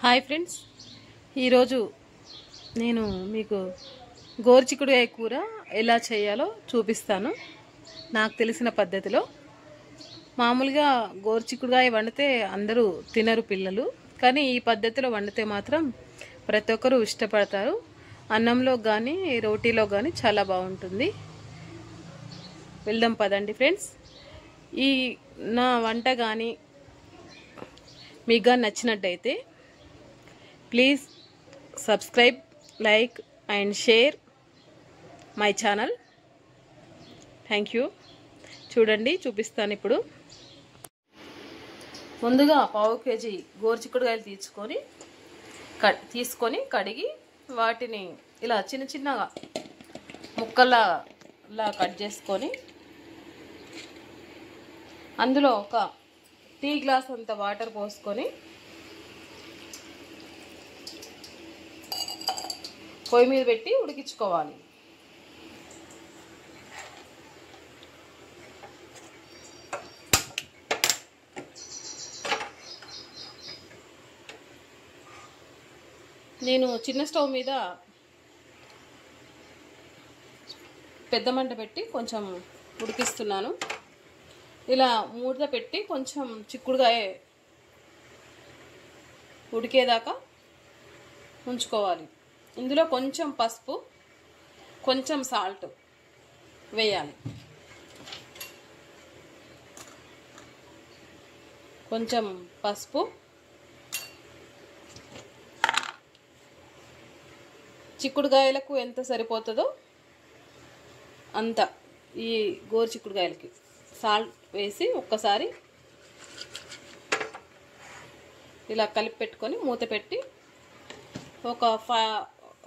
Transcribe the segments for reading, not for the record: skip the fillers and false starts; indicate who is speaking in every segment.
Speaker 1: Hi friends, ఈరోజు నేను మీకు గోరుచిక్కుడుకాయ కూర ఎలా చేయాలో చూపిస్తాను. నాకు తెలిసిన పద్ధతిలో. మామూలుగా గోరుచిక్కుడుకాయ వండితే అందరూ తినరు పిల్లలు, కానీ ఈ పద్ధతిలో వండితే మాత్రం ప్రతి ఒక్కరూ ఇష్టపడతారు. అన్నంలో కానీ రోటీలో కానీ చాలా బాగుంటుంది. వెళ్దాం పదండి ఫ్రెండ్స్. ఈ నా వంట కానీ మీకు నచ్చినట్టయితే please subscribe, like and share my channel. Thank you. చూడండి, చూపిస్తాను ఇప్పుడు. ముందుగా పావు కేజీ గోరుచిక్కుడుకాయలు తీసుకొని కడిగి వాటిని ఇలా చిన్న చిన్నగా ముక్కల్లా కట్ చేసుకొని అందులో ఒక టీ గ్లాస్ అంత వాటర్ పోసుకొని పొయ్యి మీద పెట్టి ఉడికించుకోవాలి. నేను చిన్న స్టవ్ మీద పెద్ద మంట పెట్టి కొంచెం ఉడికిస్తున్నాను. ఇలా మూత పెట్టి కొంచెం చిక్కుడుకాయ ఉడికేదాకా ఉంచుకోవాలి. ఇందులో కొంచెం పసుపు, కొంచెం సాల్ట్ వేయాలి. కొంచెం పసుపు, చిక్కుడుకాయలకు ఎంత సరిపోతుందో అంత ఈ గోరు చిక్కుడుకాయలకి సాల్ట్ వేసి ఒక్కసారి ఇలా కలిపి పెట్టుకొని మూత పెట్టి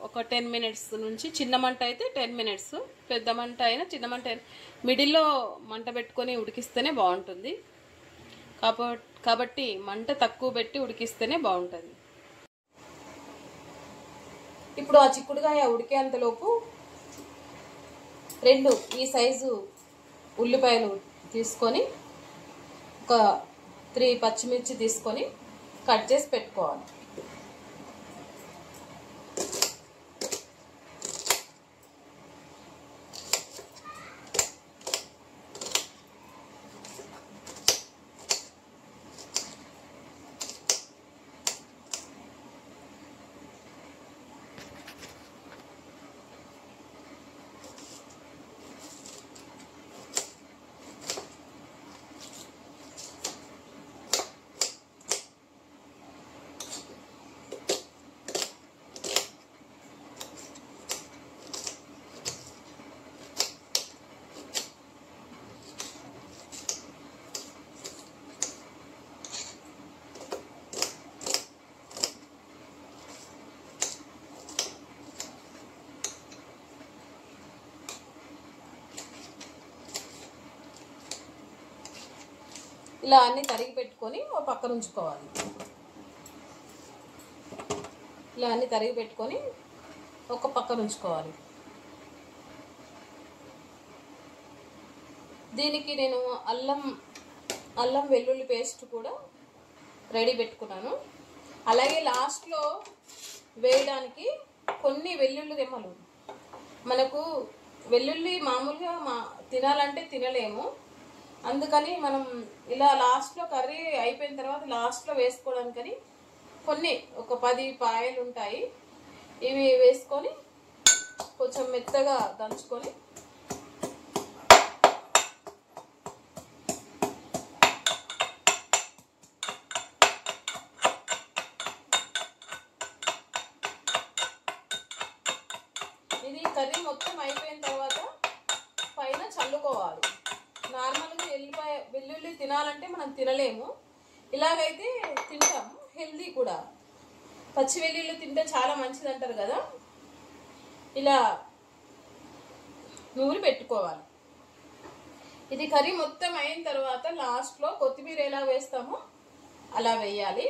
Speaker 1: ఒక 10 మినిట్స్ నుంచి, చిన్న మంట అయితే 10 మినిట్స్, పెద్ద మంట అయినా చిన్న మంట అయినా మిడిల్లో మంట పెట్టుకొని ఉడికిస్తేనే బాగుంటుంది. కాబట్టి మంట తక్కువ పెట్టి ఉడికిస్తేనే బాగుంటుంది. ఇప్పుడు ఆ చిక్కుడుకాయ ఉడికేంతలోపు 2 ఈ సైజు ఉల్లిపాయలు తీసుకొని ఒక 3 పచ్చిమిర్చి తీసుకొని కట్ చేసి పెట్టుకోవాలి. ఇలా అన్ని తరిగి పెట్టుకొని ఒక పక్కన ఉంచుకోవాలి. ఇలా అన్ని తరిగి పెట్టుకొని ఒక పక్కన ఉంచుకోవాలి. దీనికి నేను అల్లం వెల్లుల్లి పేస్ట్ కూడా రెడీ పెట్టుకున్నాను. అలాగే లాస్ట్లో వేయడానికి కొన్ని వెల్లుల్లి రెమ్మలు. మనకు వెల్లుల్లి మామూలుగా తినాలంటే తినలేము, అందుకని మనం ఇలా లాస్ట్లో కర్రీ అయిపోయిన తర్వాత లాస్ట్లో వేసుకోవడానికని కొన్ని ఒక 10 పాయలు ఉంటాయి. ఇవి వేసుకొని కొంచెం మెత్తగా దంచుకొని ఇది కర్రీ మొత్తం అయిపోయిన తర్వాత పైన చల్లుకోవాలి. నార్మల్గా వెల్లుల్లి తినాలంటే మనం తినలేము, ఇలాగైతే తింటాము. హెల్దీ కూడా, పచ్చి వెల్లుల్లి తింటే చాలా మంచిది అంటారు కదా. ఇలా నూరి పెట్టుకోవాలి. ఇది కర్రీ మొత్తం అయిన తర్వాత లాస్ట్లో కొత్తిమీర ఎలా వేస్తామో అలా వేయాలి.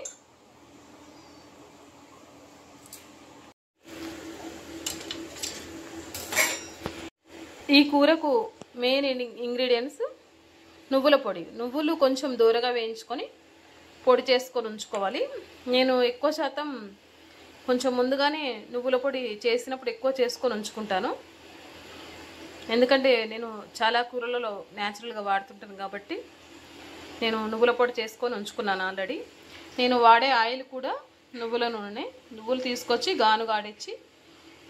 Speaker 1: ఈ కూరకు మెయిన్ ఇంగ్రీడియంట్స్ నువ్వుల పొడి. నువ్వులు కొంచెం దూరగా వేయించుకొని పొడి చేసుకొని ఉంచుకోవాలి. నేను ఎక్కువ శాతం కొంచెం ముందుగానే నువ్వుల పొడి చేసినప్పుడు ఎక్కువ చేసుకొని ఉంచుకుంటాను. ఎందుకంటే నేను చాలా కూరలలో న్యాచురల్గా వాడుతుంటాను కాబట్టి నేను నువ్వుల పొడి చేసుకొని ఉంచుకున్నాను ఆల్రెడీ. నేను వాడే ఆయిల్ కూడా నువ్వుల నూనె. నువ్వులు తీసుకొచ్చి గానుగ ఆడించి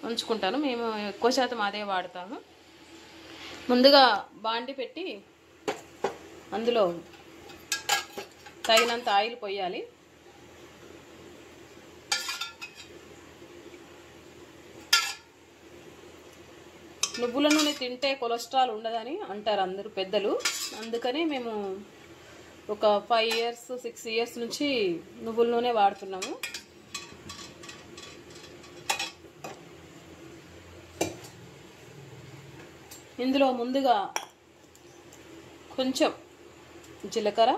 Speaker 1: ఉంచుకుంటాను. మేము ఎక్కువ శాతం అదే వాడతాము. ముందుగా బాండి పెట్టి అందులో తగినంత ఆయిల్ పోయాలి. నువ్వుల నూనె తింటే కొలెస్ట్రాల్ ఉండదని అంటారు అందరూ పెద్దలు. అందుకని మేము ఒక 5 years 6 years నుంచి నువ్వుల నూనె వాడుతున్నాము. ఇందులో ముందుగా కొంచెం జీలకర్ర,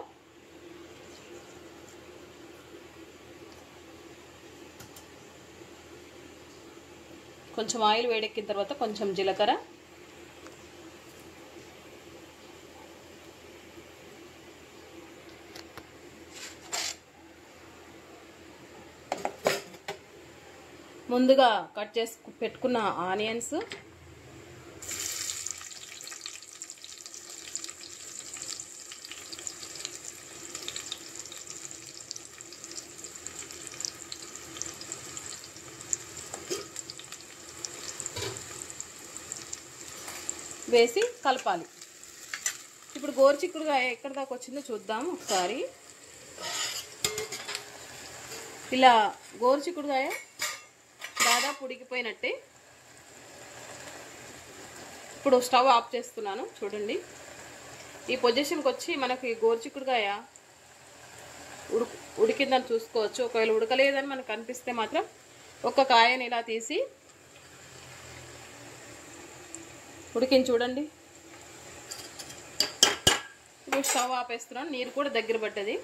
Speaker 1: కొంచెం ఆయిల్ వేడెక్కిన తర్వాత కొంచెం జీలకర్ర, ముందుగా కట్ చేసి పెట్టుకున్న ఆనియన్స్, వేసి కలపాలి. ఇప్పుడు గోరుచిక్కుడుకాయ ఎక్కడి దాకా వచ్చిందో చూద్దాం ఒకసారి. ఇలా గోరుచిక్కుడుకాయ దాదాపు ఉడికిపోయినట్టే. ఇప్పుడు స్టవ్ ఆఫ్ చేస్తున్నాను. చూడండి, ఈ పొజిషన్కి వచ్చి మనకి గోరుచిక్కుడుకాయ ఉడికిందని చూసుకోవచ్చు. ఒకవేళ ఉడకలేదని మనకు అనిపిస్తే మాత్రం ఒక కాయని ఇలా తీసి ఉడికించి చూడండి. ఇప్పుడు స్టవ్ ఆపేస్తున్నాను. నీరు కూడా దగ్గర పడ్డది.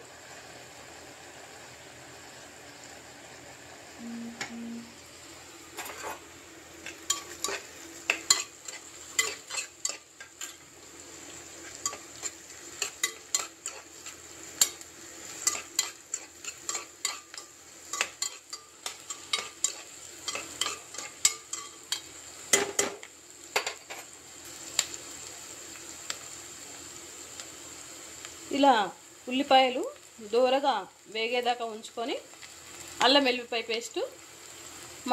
Speaker 1: ఇలా ఉల్లిపాయలు దూరగా వేగేదాకా ఉంచుకొని అల్లం వెల్లుల్లిపాయ పేస్టు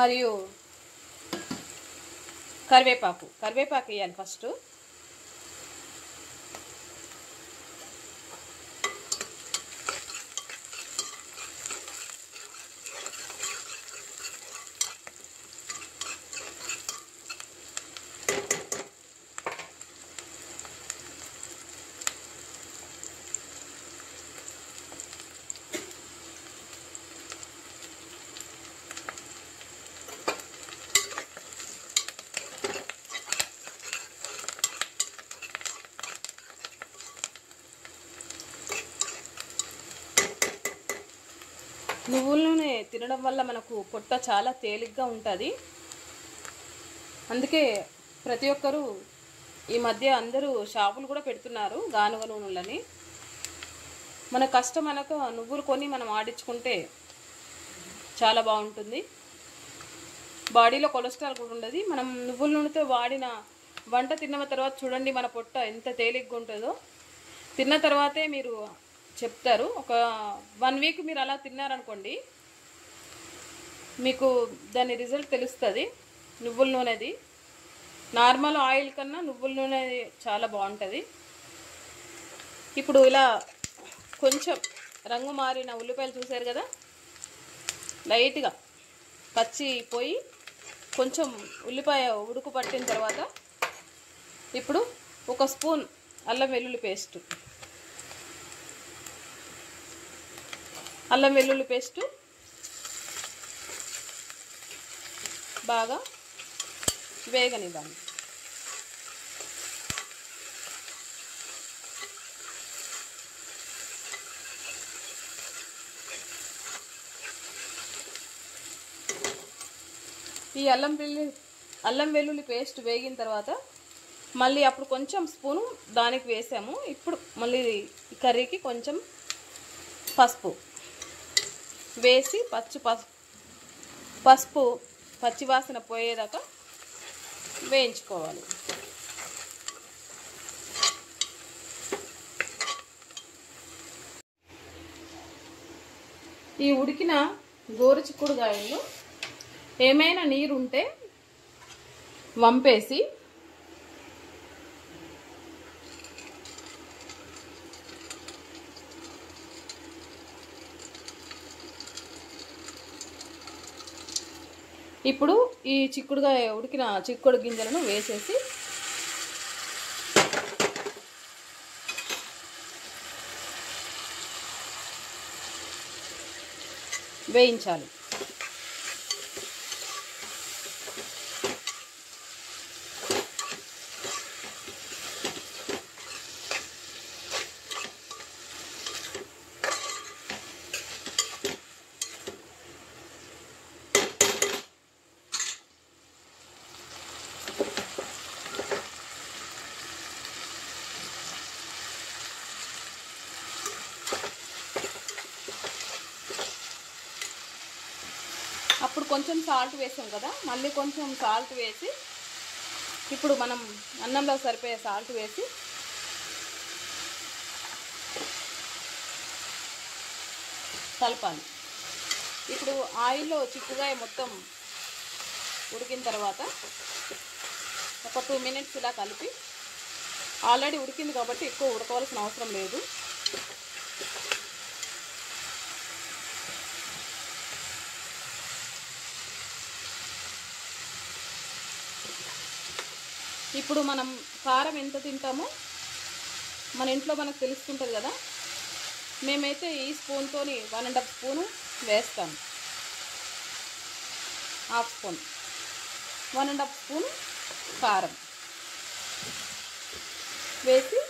Speaker 1: మరియు కరివేపాకు వేయాలి ఫస్ట్. నువ్వుల నూనె తినడం వల్ల మనకు పొట్ట చాలా తేలిగ్గా ఉంటుంది. అందుకే ప్రతి ఒక్కరూ ఈ మధ్య అందరూ షాపులు కూడా పెడుతున్నారు గానుగ నూనెలని. మన కష్టం మనకు నువ్వులు కొని మనం ఆడించుకుంటే చాలా బాగుంటుంది. బాడీలో కొలెస్ట్రాల్ కూడా ఉండదు. మనం నువ్వుల నూనెతో వాడిన వంట తిన్న తర్వాత చూడండి మన పొట్ట ఎంత తేలిగ్గా ఉంటుందో. తిన్న తర్వాతే మీరు చెప్తారు. ఒక 1 week మీరు అలా తిన్నారనుకోండి, మీకు దాని రిజల్ట్ తెలుస్తుంది. నువ్వుల నూనెది నార్మల్ ఆయిల్ కన్నా నువ్వుల నూనె చాలా బాగుంటుంది. ఇప్పుడు ఇలా కొంచెం రంగు మారిన ఉల్లిపాయలు చూసారు కదా, లైట్గా పచ్చిపోయి కొంచెం ఉల్లిపాయ ఉడుకు పట్టిన తర్వాత ఇప్పుడు 1 స్పూన్ అల్లం వెల్లుల్లి పేస్టు, బాగా వేగనివ్వాలి. ఈ అల్లం వెల్లుల్లి పేస్ట్ వేగిన తర్వాత మళ్ళీ అప్పుడు కొంచెం స్పూను దానికి వేసాము. ఇప్పుడు మళ్ళీ కర్రీకి కొంచెం పసుపు, వేసి పసుపు పచ్చివాసన పోయేదాకా వేయించుకోవాలి. ఈ ఉడికిన గోరుచిక్కుడుకాయల్లో ఏమైనా నీరు ఉంటే వంపేసి ఇప్పుడు ఈ ఉడికిన చిక్కుడు గింజలను వేసేసి వేయించాలి. అప్పుడు కొంచెం సాల్ట్ వేసాం కదా, మళ్ళీ కొంచెం సాల్ట్ వేసి ఇప్పుడు మనం అన్నంలో సరిపోయే సాల్ట్ వేసి కలపాలి. ఇప్పుడు ఆయిల్లో చిక్కుడుకాయ మొత్తం ఉడికిన తర్వాత ఒక 2 మినిట్స్ ఇలా కలిపి, ఆల్రెడీ ఉడికింది కాబట్టి ఎక్కువ ఉడకవలసిన అవసరం లేదు. ఇప్పుడు మనం కారం ఎంత తింటామో మన ఇంట్లో మనకు తెలుస్తుంటుంది కదా. మేమైతే ఈ స్పూన్తో 1.5 స్పూను వేస్తాం, హాఫ్ స్పూన్ 1.5 స్పూన్ కారం వేసి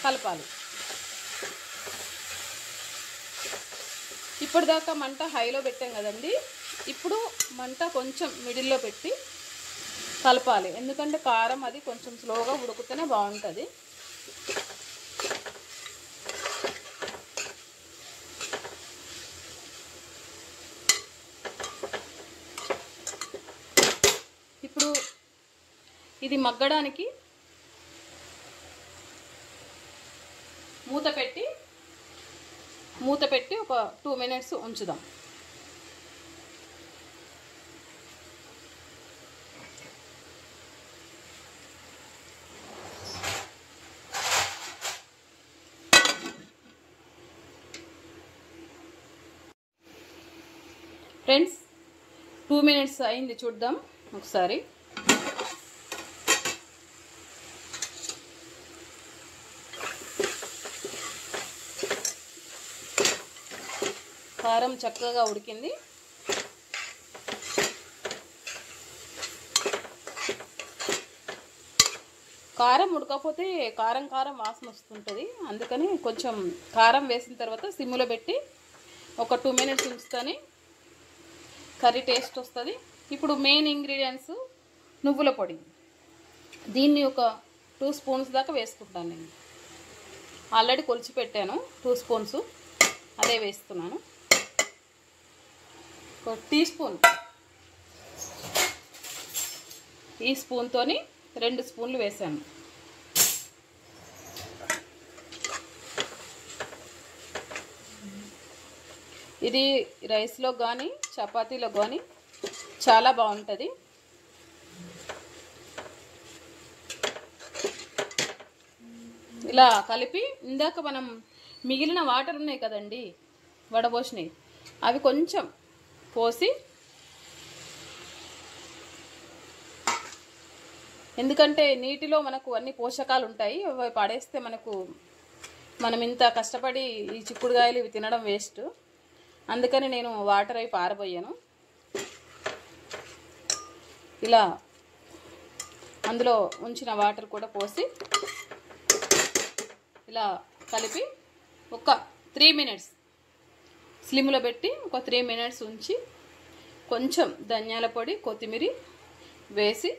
Speaker 1: కలపాలి. ఇప్పటిదాకా మంట హైలో పెట్టాం కదండి, ఇప్పుడు మంట కొంచెం మిడిల్లో పెట్టి కలపాలి. ఎందుకంటే కారం అది కొంచెం స్లోగా ఉడికితేనే బాగుంటుంది. ఇప్పుడు ఇది మగ్గడానికి మూత పెట్టి ఒక 2 మినిట్స్ ఉంచుదాం. ఫ్రెండ్స్ 2 మినిట్స్ అయింది, చూద్దాం ఒకసారి. కారం చక్కగా ఉడికింది. కారం ఉడకపోతే కారం వాసన వస్తుంటుంది. అందుకని కొంచెం కారం వేసిన తర్వాత సిమ్లో పెట్టి ఒక 2 మినిట్స్ ఉంచుతానే కర్రీ టేస్ట్ వస్తుంది. ఇప్పుడు మెయిన్ ఇంగ్రీడియంట్స్ నువ్వుల పొడి. దీన్ని ఒక 2 స్పూన్స్ దాకా వేసుకుంటాను. నేను ఆల్రెడీ కొలిచి పెట్టాను, 2 స్పూన్స్ అదే వేస్తున్నాను. ఒక టీ స్పూన్, ఈ స్పూన్తో 2 స్పూన్లు వేసాను. ఇది రైస్లో కానీ చపాతీలో కానీ చాలా బాగుంటుంది. ఇలా కలిపి ఇందాక మనం మిగిలిన వాటర్ ఉన్నాయి కదండి వడబోసినవి, అవి కొంచెం పోసి, ఎందుకంటే నీటిలో మనకు అన్ని పోషకాలు ఉంటాయి, అవి పడేస్తే మనం ఇంత కష్టపడి ఈ చిక్కుడుకాయలు ఇవి తినడం వేస్ట్. అందుకని నేను వాటర్ అవి పారబోయాను. ఇలా అందులో ఉంచిన వాటర్ కూడా పోసి ఇలా కలిపి ఒక 3 మినిట్స్ స్లిమ్లో పెట్టి ఒక 3 మినిట్స్ ఉంచి కొంచెం ధనియాల పొడి, కొత్తిమీర వేసి.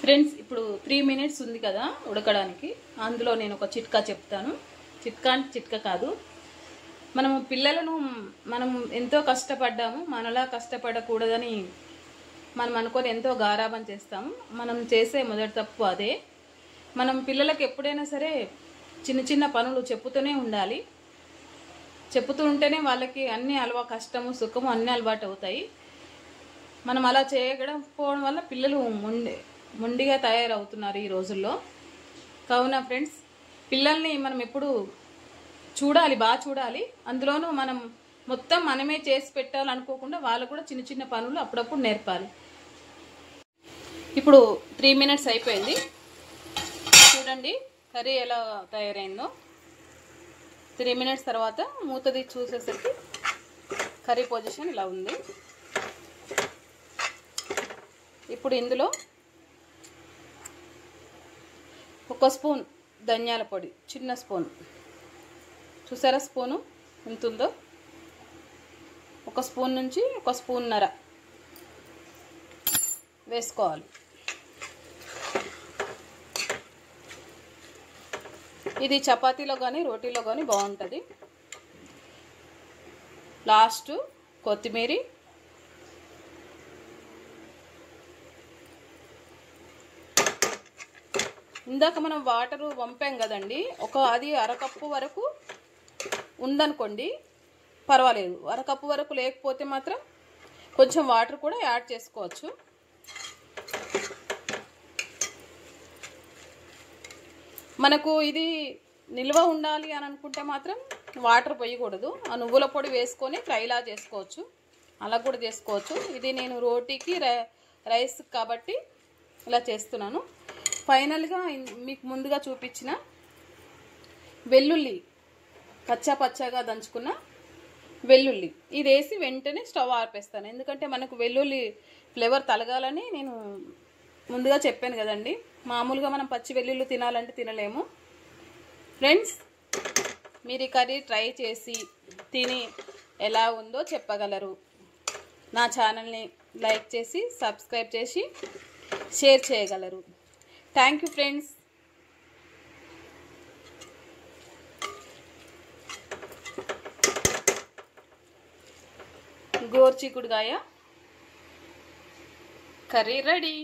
Speaker 1: ఫ్రెండ్స్ ఇప్పుడు 3 మినిట్స్ ఉంది కదా ఉడకడానికి, అందులో నేను ఒక చిట్కా చెప్తాను. చిట్కా కాదు, పిల్లలను మనం ఎంతో కష్టపడ్డాము, మనలా కష్టపడకూడదని మనం అనుకొని ఎంతో గారాబం చేస్తాము. మనం చేసే మొదటి తప్పు అదే. మనం పిల్లలకు ఎప్పుడైనా సరే చిన్న చిన్న పనులు చెప్పుతూనే ఉండాలి. చెప్పుతూ ఉంటేనే వాళ్ళకి అన్ని కష్టము సుఖము అన్నీ అలవాటు అవుతాయి. మనం అలా చేయకపోవడం వల్ల పిల్లలు మొండిగా తయారవుతున్నారు ఈ రోజుల్లో. కావున ఫ్రెండ్స్, పిల్లల్ని మనం ఎప్పుడు చూడాలి, బాగా చూడాలి. అందులోనూ మనం మొత్తం మనమే చేసి పెట్టాలనుకోకుండా వాళ్ళకు కూడా చిన్న చిన్న పనులు అప్పుడప్పుడు నేర్పాలి. ఇప్పుడు 3 మినిట్స్ అయిపోయింది. చూడండి కర్రీ ఎలా తయారైందో. 3 మినిట్స్ తర్వాత మూతది చూసేసరికి కర్రీ పొజిషన్ ఇలా ఉంది. ఇప్పుడు ఇందులో 1 స్పూన్ ధనియాల పొడి, చిన్న స్పూన్, చూసారా స్పూను ఎంత ఉందో? 1 స్పూన్ నుంచి 1 స్పూన్నర వేసుకోవాలి. ఇది చపాతీలో కానీ రోటీలో కానీ బాగుంటుంది. లాస్ట్ కొత్తిమీర, ఇందాక మనం వాటరు వంపాం కదండి, అది అరకప్పు వరకు ఉందనుకోండి పర్వాలేదు. అరకప్పు వరకు లేకపోతే మాత్రం కొంచెం వాటర్ కూడా యాడ్ చేసుకోవచ్చు. మనకు ఇది నిల్వ ఉండాలి అని అనుకుంటే మాత్రం వాటర్ పోయకూడదు. ఆ నువ్వుల పొడి వేసుకొని ఫ్రైలా చేసుకోవచ్చు, అలా కూడా చేసుకోవచ్చు. ఇది నేను రోటీకి రైస్ కాబట్టి ఇలా చేస్తున్నాను. ఫైనల్గా మీకు ముందుగా చూపించిన వెల్లుల్లి, కచ్చా పచ్చాగా దంచుకున్న వెల్లుల్లి ఇది వేసి వెంటనే స్టవ్ ఆర్పేస్తాను. ఎందుకంటే మనకు వెల్లుల్లి ఫ్లేవర్ తలగాలని నేను ముందుగా చెప్పాను కదండి. మామూలుగా మనం పచ్చి వెల్లుల్లి తినాలంటే తినలేము. ఫ్రెండ్స్, మీరు ఈ కర్రీ ట్రై చేసి తిని ఎలా ఉందో చెప్పగలరు. నా ఛానల్ని లైక్ చేసి సబ్స్క్రైబ్ చేసి షేర్ చేయగలరు. Thank you friends. గోరుచిక్కుడుకాయ కర్రీ రెడీ.